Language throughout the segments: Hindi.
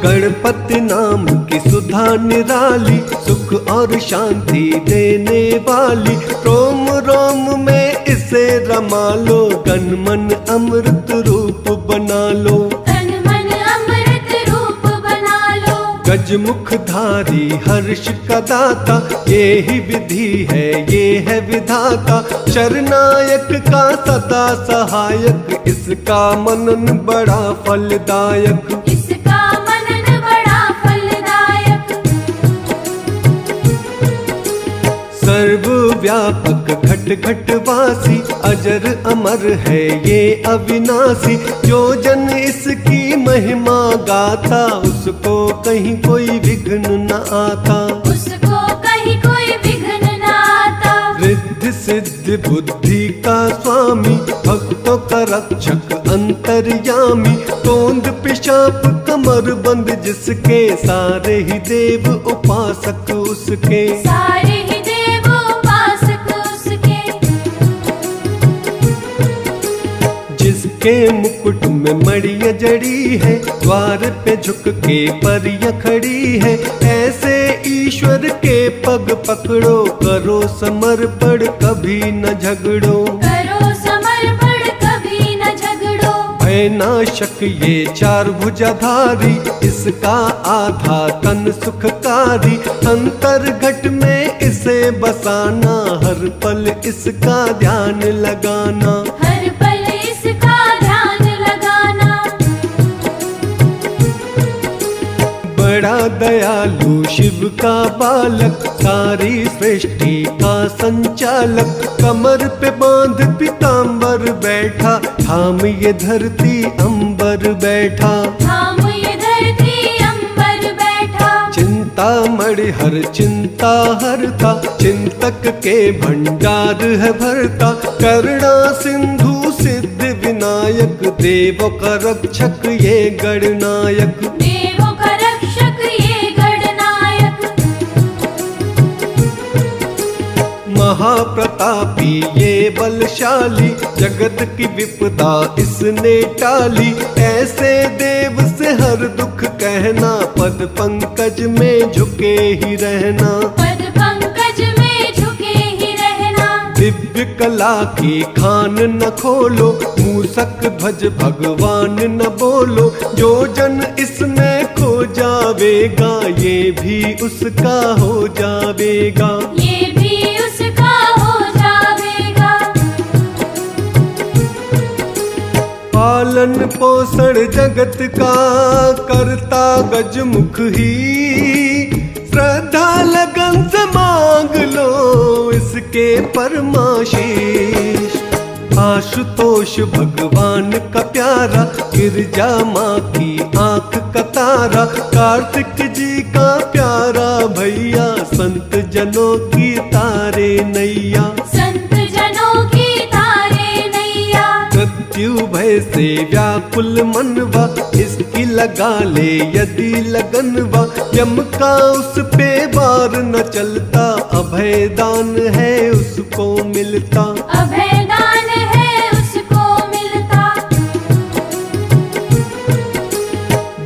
गणपति नाम की सुधा निराली, सुख और शांति देने वाली। रोम रोम में इसे रमा लो, तन मन अमृत रूप बना लो। तन मन अमृत रूप बना लो। गजमुखधारी हर्ष का दाता, ये ही विधि है ये है विधाता। शरनायक का सदा सहायक, इसका मनन बड़ा फलदायक। इसका मनन बड़ा फलदायक। सर्वव्यापक घट घट वासी, अजर अमर है ये अविनाशी। जो जन इसकी महिमा गाता, उसको कहीं कोई विघ्न न आता। उसको कहीं कोई विघ्न न आता। रिद्धि सिद्धि बुद्धि का स्वामी, भक्तों का रक्षक अंतर्यामी। तोंद पिशाप कमर बंद जिसके, सारे ही देव उपासक उसके। सारे ही देव उपासक उसके। जिसके मुकुट में मड़िया जड़ी है, द्वार पे झुक के परिया खड़ी है। ऐसे ईश्वर के पग पकड़ो, करो समर्पण कभी न झगड़ो। करो समर्पण कभी न झगड़ो। भय नाशक ये चार भुजाधारी, इसका आधा तन सुखकारी। अंतर घट में इसे बसाना, हर पल इसका ध्यान लगाना। हर पल इसका ध्यान लगाना। बड़ा दयालु शिव का बालक, सारी सृष्टि का संचालक। कमर पे बांध पीताम्बर बैठा, थाम ये धरती अंबर बैठा। थाम ये धरती अंबर बैठा। चिंता मणि हर चिंता हरता, चिंतक के भंडार है भरता। करुणा सिंधु सिद्ध विनायक, देवों का रक्षक ये गणनायक। देवों का रक्षक ये गणनायक। महाप्रतापी ये बलशाली, जगत की विपदा इसने टाली। ऐसे देव से हर दुख कहना, पद पंकज में झुके ही रहना। पद पंकज में झुके ही रहना। दिव्य कला की खान न खोलो, मूसक ध्वज भगवान न बोलो। जो जन इसमें खो जावेगा, ये भी उसका हो जावेगा। ये भी उसका हो जावेगा। पालन पोषण जगत का करता गजमुख ही। श्रद्धा लगन से मांग लो इसके परमाशीष। आशुतोष भगवान का प्यारा, गिरजा माँ की आंख का तारा। कार्तिक जी का प्यारा भैया, संत जनों की तारे नैया। संत जनों की तारे नैया। मृत्यु भय से व्याकुल मनवा, इसकी लगा ले यदि लगनवा। यम का उस पे बार न चलता, अभय दान है उसको मिलता। अभय दान है उसको मिलता।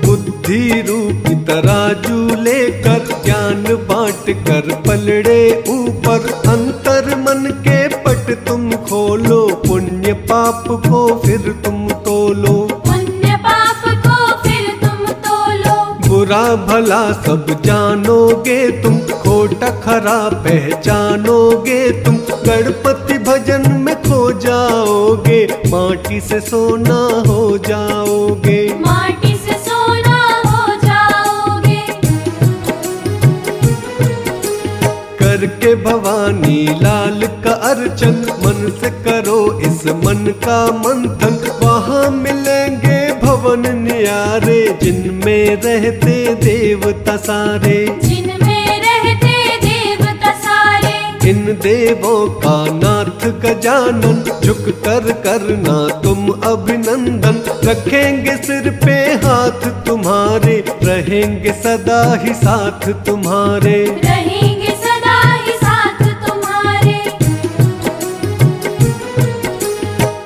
बुद्धि रूपी तराजू लेकर, ज्ञान बांट कर पलड़े ऊपर। अंतर मन के पट तुम खोलो, पुण्य पाप को फिर तुम तोलो। पुण्य पाप को फिर तुम तोलो। बुरा भला सब जानोगे तुम, खोटा खरा पहचानोगे तुम। गणपति भजन में खो जाओगे, माटी से सोना हो जाओगे। माटी से सोना हो जाओगे। करके भवानी लाल का अर्चन, मन से करो इस मन का मंथन। वहाँ मिलेंगे भवन न्यारे, जिनमें रहते देवता सारे। जिनमें रहते देवता सारे। इन देवों का नाथ गजानन, झुक कर करना तुम अभिनंदन। रखेंगे सिर पे हाथ तुम्हारे, रहेंगे सदा ही साथ तुम्हारे। रहेंगे सदा ही साथ तुम्हारे।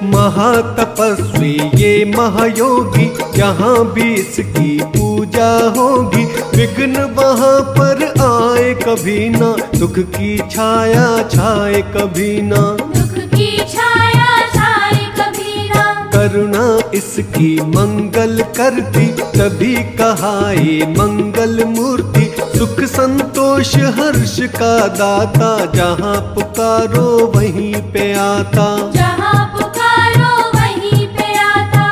महातपस्वी ये महायोगी, जहाँ भी इसकी पूजा होगी विघ्न वहाँ पर आए कभी ना, दुख की छाया छाए कभी ना, दुख की छाया छाए कभी ना। करुणा इसकी मंगल करती, तभी कहा ये मंगल मूर्ति। सुख संतोष हर्ष का दाता, जहाँ पुकारो वहीं पे आता, जहाँ पुकारो वहीं पे आता।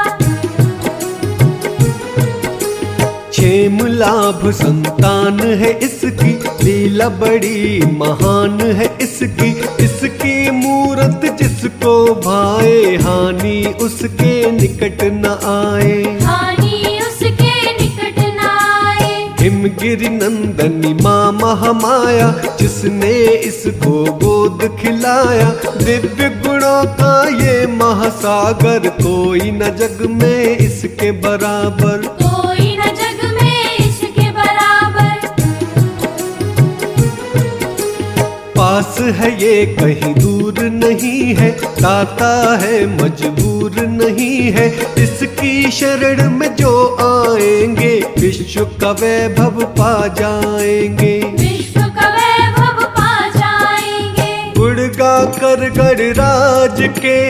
क्षेम लाभ संतान है इसकी, लीला बड़ी महान है इसकी। इसकी मूरत जिसको भाए, हानि उसके निकट न आए, हानि उसके निकट न आए। हिमगिरि नंदनी माँ महामाया, जिसने इसको गोद खिलाया। दिव्य गुणों का ये महासागर, कोई न जग में इसके बराबर, कोई न जग में इसके बराबर। पास है ये कहीं दूर नहीं है, दाता है मजबूर नहीं है। इसकी शरण में जो आएंगे, विश्व का वैभव पा जाएंगे, विश्व का वैभव पा जाएंगे। गुण गा कर गणराज के,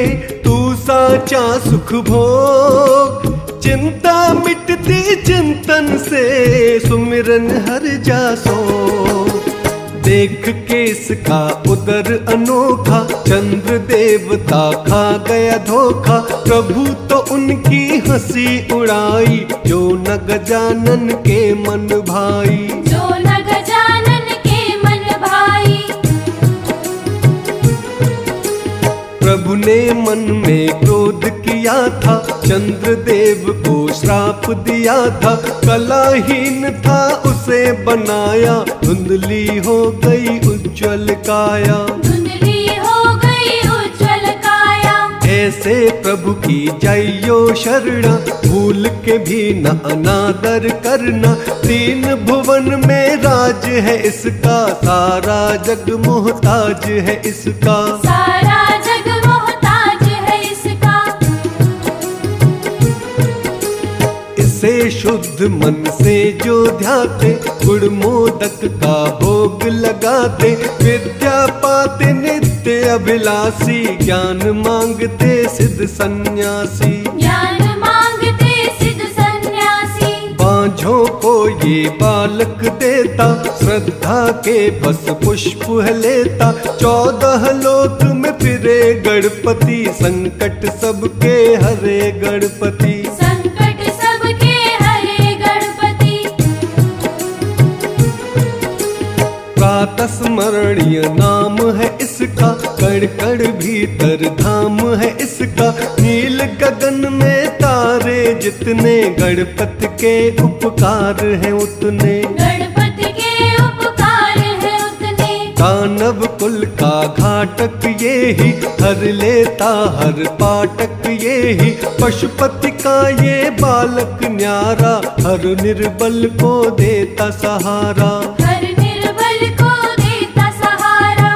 तू साचा सुख भोग। चिंता मिटती चिंतन से, सुमिरन हर जासो। देख के इसका उदर अनोखा, चंद्र देवता खा गया धोखा। प्रभु तो उनकी हंसी उड़ाई, जो न गजानन के मन भाई, जो न गजानन के मन भाई। प्रभु ने मन में क्रोध किया था, चंद्रदेव को श्राप दिया था। कलाहीन था उसे बनाया, धुंधली हो गई उज्जवल काया, धुंधली हो गई उज्जवल काया। ऐसे प्रभु की जइयो शरणा, भूल के भी न अनादर करना। तीन भुवन में राज है इसका, सारा जग मोहताज है इसका, सारा जग मोहताज है इसका। इसे शुद्ध मन से जो ध्याते, गुड़ मोदक का भोग लगाते। विद्या पाते नित्य अभिलाषी, ज्ञान मांगते सिद्ध सन्यासी, ज्ञान मांगते सिद्ध सन्यासी। बांझों को ये बालक देता, श्रद्धा के बस पुष्प लेता। 14 लोक में फिरे गणपति, संकट सबके हरे गणपति, संकट सबके हरे गणपति। प्रातः स्मरणीय नाम है इसका, कण कण भीतर धाम है इसका। नील गगन में तारे जितने, गणपति के उपकार हैं उतने, गणपति के उपकार है उतने। दानव कुल का घाटक ये ही, हर लेता हर पाटक ये ही। पशुपति का ये बालक न्यारा, हर निर्बल को देता सहारा, हर निर्बल को देता सहारा।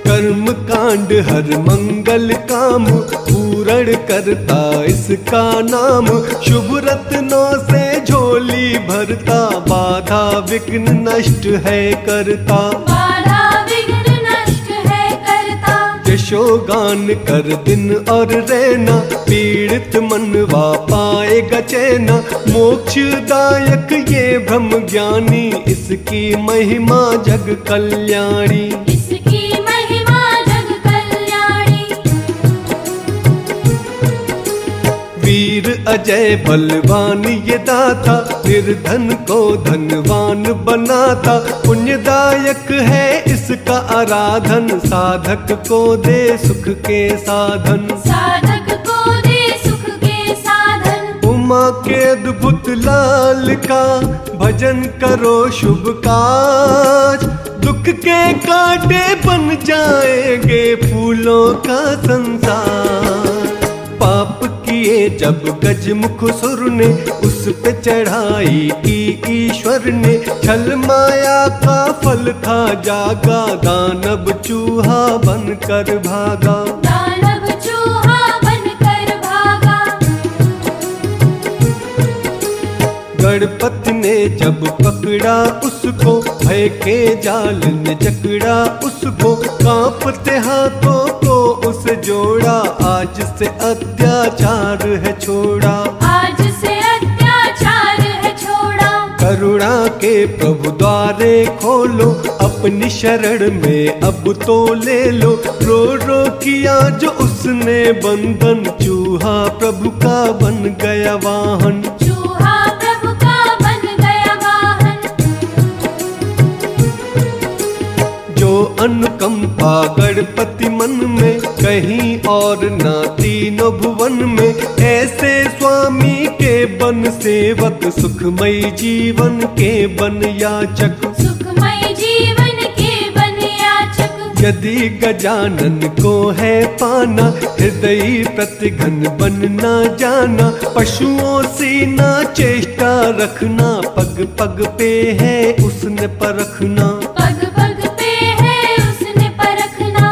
कर्म कांड हर मंगल काम, पूर्ण करता इसका नाम। शुभ रत्नों से झोली भरता, बाधा विघ्न नष्ट है करता, बाधा विघ्न नष्ट है करता। यशोगान कर दिन और रहना, पीड़ित मनवा पाएगा चैना। मोक्षदायक ये ब्रह्म ज्ञानी, इसकी महिमा जग कल्याणी, इसकी महिमा जग कल्याणी। वीर अजय बलवान ये दाता, निर्धन को धनवान बनाता। पुण्यदायक है इसका आराधन, साधक को दे सुख के साधन, साधक को दे सुख के साधन। उमा के अद्भुत लाल का भजन करो शुभ काज। दुख के कांटे बन जाएंगे फूलों का संसार। पाप किए जब गजमुख सुर ने, उस पे चढ़ाई की ईश्वर ने। छल माया का फल था जागा, दानव चूहा बनकर भागा, दानव चूहा बनकर भागा। गणपति ने जब पकड़ा उसको, भय के जाल ने जकड़ा उसको, कांपते हाथों को उसे जोड़ा, आज से अत्याचार है छोड़ा, आज से अत्याचार है छोड़ा। करुणा के प्रभु द्वारे खोलो, अपनी शरण में अब तो ले लो, रो रो किया जो उसने बंधन, चूहा प्रभु का बन गया वाहन, चूहा प्रभु का बन गया वाहन। जो अनुकंपा गणपति मन में, कहीं और ना तीनों भुवन में, ऐसे स्वामी के बन सेवक, सुखमय जीवन के बन याचक, सुखमय जीवन के बन याचक। यदि गजानन को है पाना, हृदय प्रतिघन बनना जाना, पशुओं सी ना चेष्टा रखना, पग पग पे है उसने परखना, पग पग पे है उसने परखना।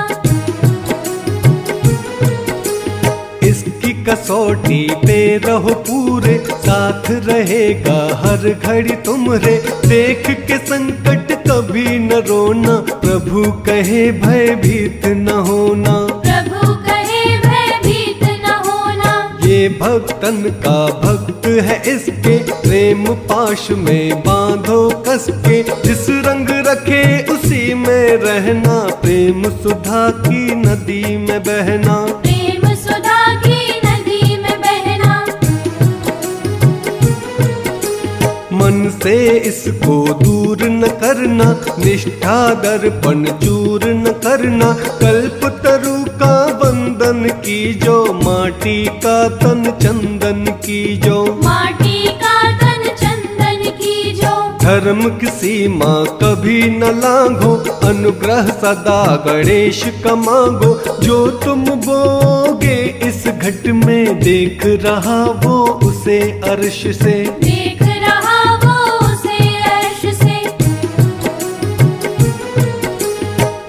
इसकी कसौटी पे रहो पूरे, साथ रहेगा हर घड़ी तुम्हारे, देख के संकट कभी न रोना, प्रभु कहे भयभीत न होना, प्रभु कहे भयभीत न होना। ये भक्तन का भक्त है इसके, प्रेम पाश में बांधो कस के, जिस रंग रखे उसी में रहना, प्रेम सुधा की नदी में बहना, प्रेम सुधा की नदी में बहना। मन से इसको दूर न करना, निष्ठा दर्पण चूर न करना, कल्प तरु का बंधन की जो, माटी का तन चंदन की जो, माटी का तन चंदन की जो। धर्म की सीमा कभी न लांघो, अनुग्रह सदा गणेश का मांगो, जो तुम बोगे इस घट में, देख रहा वो उसे अर्श से, देख रहा वो उसे अर्श से।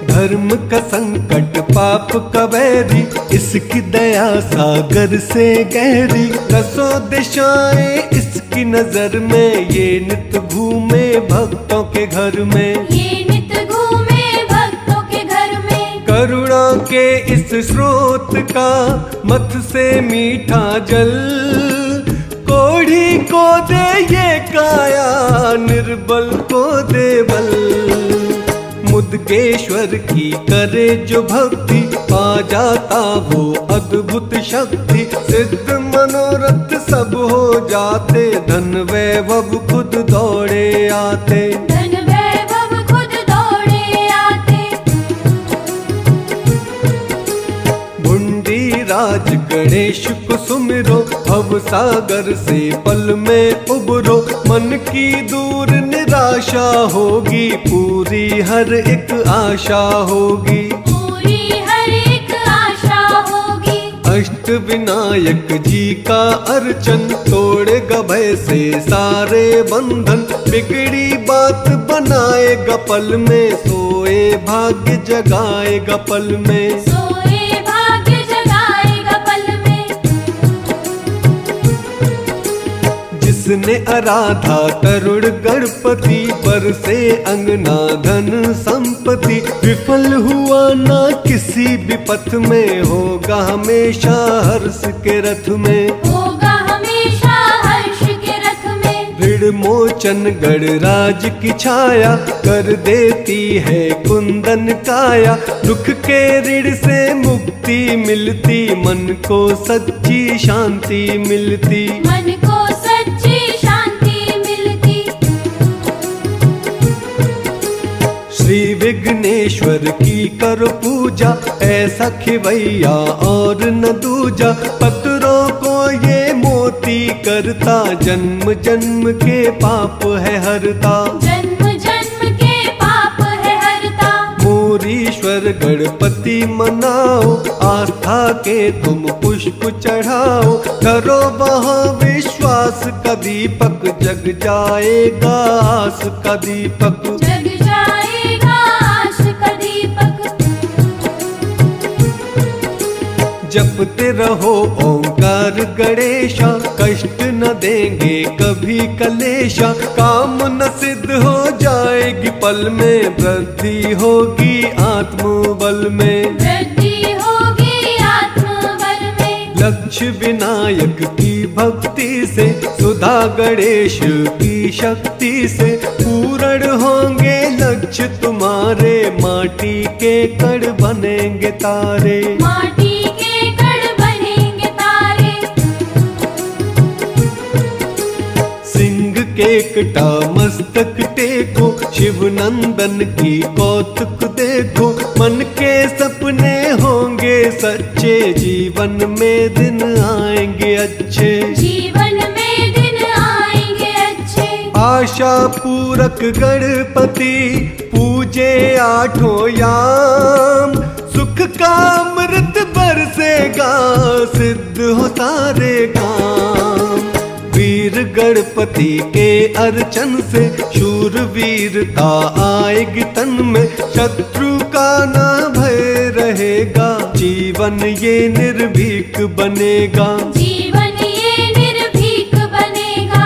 धर्म का संकट पाप का वैरी, इसकी दया सागर से गहरी, दसों दिशाएं इसकी नजर में, ये नित घूमे भक्तों के घर में, ये नित घूमे भक्तों के घर में। करुणा के इस स्रोत का, मथ से मीठा जल, कोढ़ी को दे ये काया, निर्बल को दे बल, मुद्गेश्वर की करे जो भक्ति, पा जाता वो अद्भुत शक्ति, सिद्ध मनोरथ सब हो जाते, धन वैभव खुद दौड़े आते, धन वैभव खुद दौड़े आते। भुंडी राज गणेश को सुमिरो, भव सागर से पल में उबरो, मन की दूर निराशा होगी, पूरी हर एक आशा होगी, पूरी हर एक आशा होगी। अष्ट विनायक जी का अर्चन, तोड़ेगा भय से सारे बंधन, बिगड़ी बात बनाएगा पल में, सोए भाग्य जगाएगा पल में, सोए भाग्य जगाएगा पल में। जिसने आराधा तरुण गणपति, पर से अंगना धन संपत्ति, विफल हुआ ना किसी विपथ में, होगा हमेशा हर्ष के रथ में, होगा हमेशा हर्ष के रथ में। ऋण मोचन गणराज की छाया, कर देती है कुंदन काया, दुख के ऋण से मुक्ति मिलती, मन को सच्ची शांति मिलती, मन को सच्ची शांति मिलती। श्री विघ्नेश्वर की करो पूजा, ऐसा खिवैया और न दूजा, पत्रों को ये मोती करता, जन्म जन्म के पाप है हरता, जन्म जन्म के पाप है हरता। मोरीश्वर गणपति मनाओ, आस्था के तुम पुष्प चढ़ाओ, करो वहाँ विश्वास का दीपक, जग जाएगा आस का दीपक, जग जाएगा आस का दीपक। जपते रहो ओंकार गणेशा, कष्ट कष्ट न देंगे कभी कलेशा, काम न सिद्ध हो जाएगी पल में, वृद्धि होगी आत्मबल में, वृद्धि होगी आत्मबल में। लक्ष्य विनायक की भक्ति से, सुधा गणेश की शक्ति से, पूर्ण होंगे लक्ष्य तुम्हारे, माटी के कण बनेंगे तारे, माटी के कण बनेंगे तारे। सिंह के कटा मस्तक टेको, शिव नंदन की कौतुक देखो, मन के सपने होंगे सच्चे, जीवन में दिन आएंगे अच्छे, जीवन में दिन आएंगे अच्छे। आशा पूरक गणपति पूजे आठों याम, सुख का अमृत बरसेगा, सिद्ध हो सारे काम। वीर गणपति के अर्चन से, शूरवीरता आएगी तन में, शत्रु का ना भय रहेगा, जीवन ये निर्भीक बनेगा, जीवन ये निर्भीक बनेगा।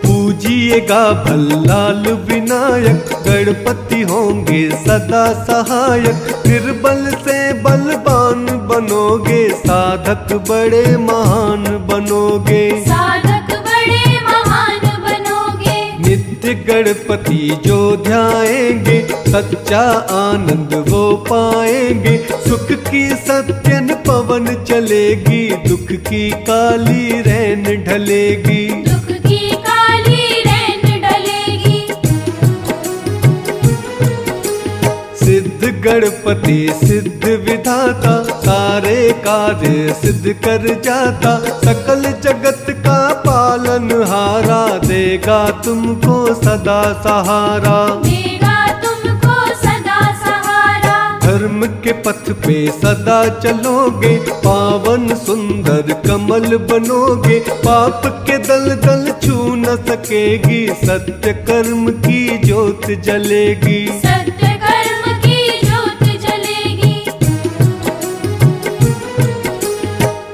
पूजिएगा भल्लाल विनायक, गणपति होंगे सदा सहायक, निर्बल से बलवान बनोगे, साधक बड़े महान बनोगे, साधक बड़े महान बनोगे। नित्य गणपति जो ध्याएंगे, सच्चा आनंद वो पाएंगे, सुख की सत्यन पवन चलेगी, दुख की काली रैन ढलेगी, दुख की काली रैन डलेगी। सिद्ध गणपति सिद्ध विधाता, सारे कार्य सिद्ध कर जाता, सकल जगत का पालनहारा, देगा तुमको सदा सहारा, देगा तुमको सदा सहारा। धर्म के पथ पे सदा चलोगे, पावन सुंदर कमल बनोगे, पाप के दलदल छू न सकेगी, सत्य कर्म की ज्योत जलेगी, सत्य कर्म की ज्योत जलेगी।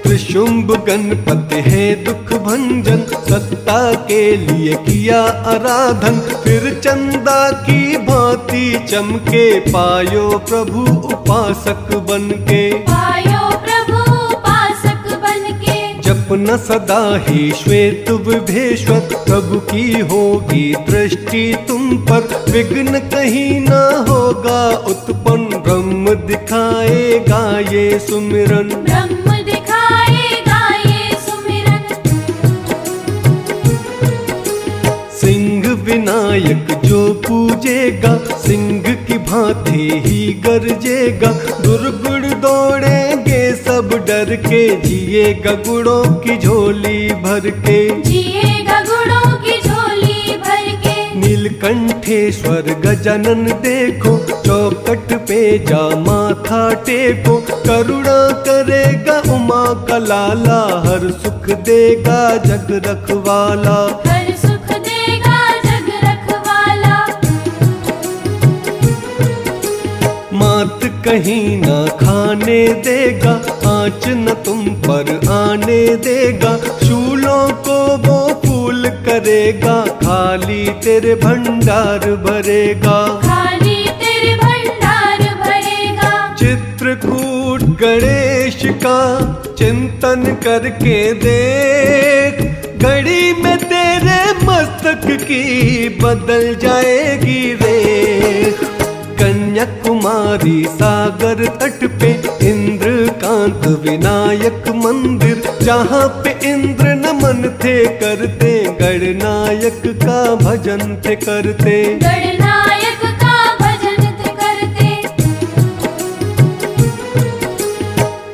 त्रिशुंभ गणपति है दुख भंजन, सत्ता के लिए किया आराधन, फिर चंदा की भांति चमके, पायो प्रभु उपासक बनके, पायो प्रभु उपासक बनके। जपना सदा ही श्वेत विभेश्वर, प्रभु की होगी दृष्टि तुम पर, विघ्न कहीं ना होगा उत्पन्न, ब्रह्म दिखाएगा ये सुमिरन, ब्रह्म दिखाएगा ये सुमिरन। सिंह विनायक जो पूजेगा, सिंह की भांति ही गरजेगा, दुर्गुण दौड़ेंगे सब डर के, जिएगा गुणों की झोली भर के, जिएगा गुणों की झोली भर के। नीलकंठेश्वर गजानन देखो, चौकट पे जा माथा टेको, करुणा करेगा उमा का लाला, हर सुख देगा जग रखवाला, हर सुख देगा जग रखवाला। मात कहीं ना खाने देगा, आँच न तुम पर आने देगा, शूलों को वो फूल करेगा, खाली तेरे भंडार भरेगा, खाली तेरे भंडार भरेगा। चित्रकूट गणेश का चिंतन करके देख, घड़ी में तेरे मस्तक की बदल जाएगी रेख, कन्याकुमारी सागर तट पे, इंद्रकांत विनायक मंदिर, जहाँ पे इंद्र नमन थे करते, गणनायक का भजन थे करते, गणनायक का भजन थे करते।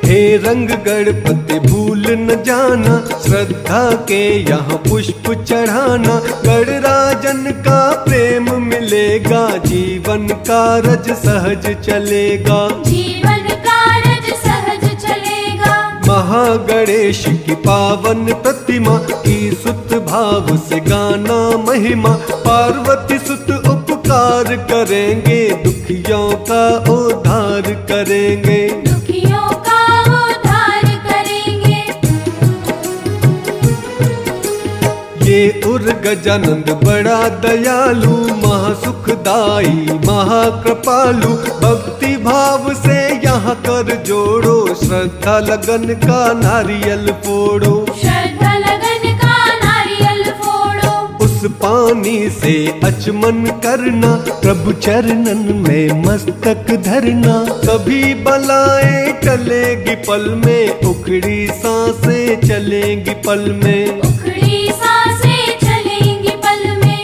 हे रंग गणपति भूल न जाना, श्रद्धा के यहाँ पुष्प चढ़ाना, गणराजन का प्रेम मिलेगा, जीवन कारज सहज चलेगा, जीवन कारज सहज चलेगा। महागणेश की पावन प्रतिमा की सुत भाव से गाना महिमा, पार्वती सुत उपकार करेंगे, दुखियों का उद्धार करेंगे, दुखियों का उद्धार करेंगे। ये उर गजानंद बड़ा दयालु, महासुखदाई महाकृपालु। भक्ति भाव से यहाँ कर जोड़ो, श्रद्धा लगन का नारियल फोड़ो। श्रद्धा लगन का नारियल फोड़ो। उस पानी से अचमन करना, प्रभु चरणन में मस्तक धरना। सभी बलाएं टलेगी पल में, उखड़ी सांसें चलेंगी पल में। उखड़ी सांसें चलेंगी पल में।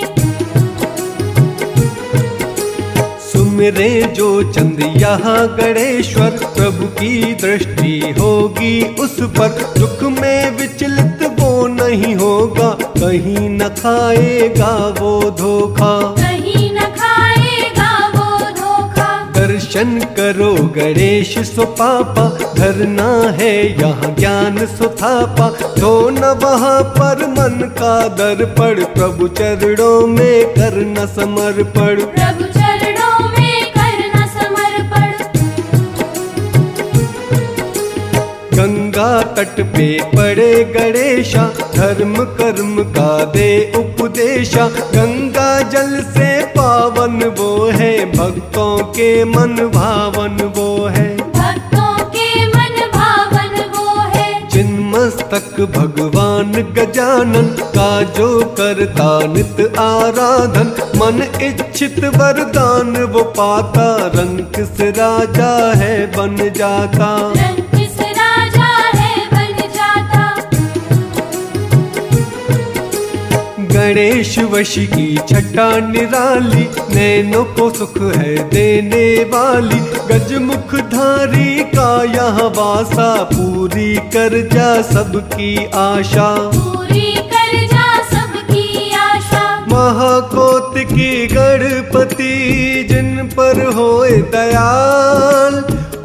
सुमिरे जो चंद यहाँ गणेश्वर, प्रभु की दृष्टि होगी उस पर। दुख में विचलित वो नहीं होगा, कहीं न खाएगा वो धोखा। कहीं न खाएगा वो धोखा। दर्शन करो गणेश सो पापा, धरना है यहाँ ज्ञान सो थापा। धो न वहाँ पर मन का दर्पण, प्रभु चरणों में करना समर्पण। प्रभु चरणों में करना समर्पण। गंगा तट पे पड़े गणेशा, धर्म कर्म का दे उपदेशा। गंगा जल से पावन वो है, भक्तों के मन भावन वो है। भक्तों के मन भावन वो है। चिन्मस्तक भगवान गजानन का जो करता नित आराधन। मन इच्छित वरदान वो पाता, रंग से राजा है बन जाता। रंग से राजा है बन जाता। गणेश वशी की छटा निराली, नैनों को सुख है देने वाली। गजमुख धारी का यहाँ वासा, पूरी कर जा सबकी आशा। पूरी कर जा सबकी आशा। महाकोटिकी गणपति जिन पर होए दयाल,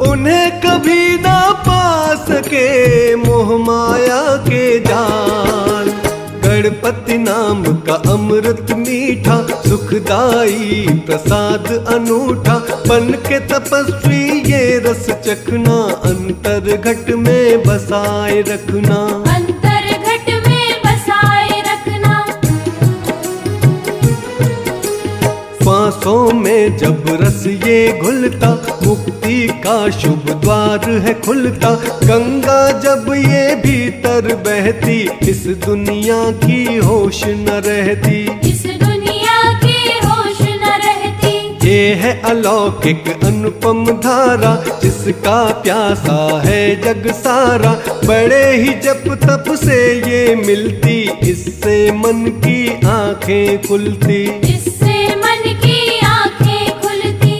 उन्हें कभी ना पा सके मोह माया के जाल। गणपति नाम का अमृत मीठा, सुखदाई प्रसाद अनूठा। बन के तपस्वी ये रस चखना, अंतर घट में बसाए रखना। अंतर घट में बसाए रखना। सांसों में जब रस ये घुलता, मुक्ति का शुभ द्वार है खुलता। गंगा जब ये भीतर बहती, इस दुनिया की होश न रहती। इस दुनिया की होश न रहती। ये है अलौकिक अनुपम धारा, जिसका प्यासा है जग सारा। बड़े ही जप तप से ये मिलती, इससे मन की आंखें खुलती। इससे मन की आंखें खुलती।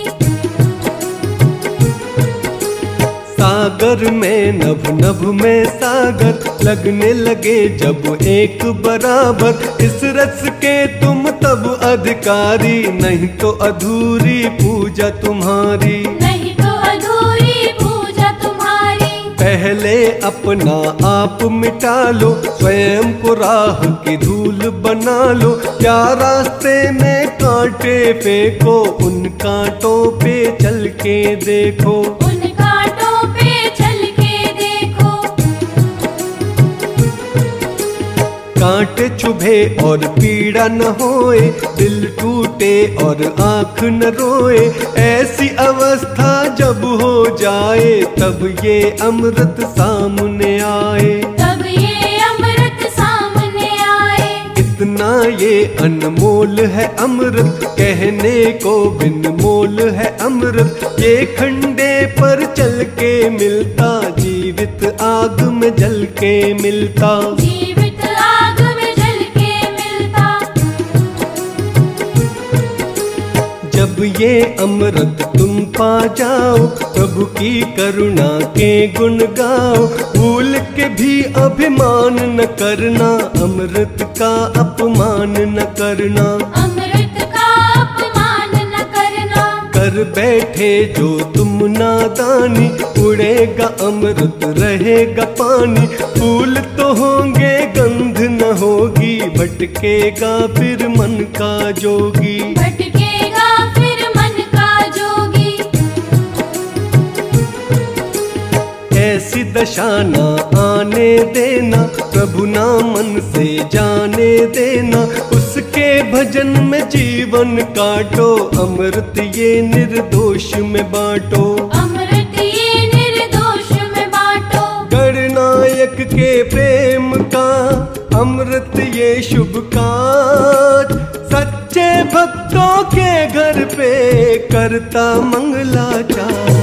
सागर में नभ नभ में सागर, लगने लगे जब एक बराबर। इस रस के तुम तब अधिकारी, नहीं तो अधूरी पूजा तुम्हारी। नहीं तो अधूरी पूजा तुम्हारी। पहले अपना आप मिटा लो, स्वयं को राह की धूल बना लो। क्या रास्ते में कांटे फेंको, उन कांटों पे चल के देखो। उन कांटों पे चल के देखो। कांटे चुभे और पीड़ा न होए, दिल टूटे और आँख न रोए। ऐसी अवस्था जब हो जाए, तब ये अमृत सामने आए। तब ये अमृत सामने आए। इतना ये अनमोल है अमृत, कहने को बिन मोल है अमृत। ये खंडे पर चल के मिलता, जीवित आग में जल के मिलता। जीवित आग में जल के मिलता। जब ये अमृत तुम पा जाओ, प्रभु की करुणा के गुण गाओ। भूल के भी अभिमान न करना, अमृत का अपमान न करना। अमृत का अपमान न करना। कर बैठे जो तुम नादानी, उड़ेगा अमृत रहेगा पानी। फूल तो होंगे गंध न होगी, भटकेगा फिर मन का जोगी। भटकेगा फिर मन का जोगी। ऐसी दशा ना आने देना, प्रभु ना मन से जाने देना। उसके भजन में जीवन काटो, अमृत ये निर्दोष में बांटो। अमृत ये निर्दोष में बांटो। गणनायक के प्रेम का अमृत ये शुभ काज, सच्चे भक्तों के घर पे करता मंगलाचार।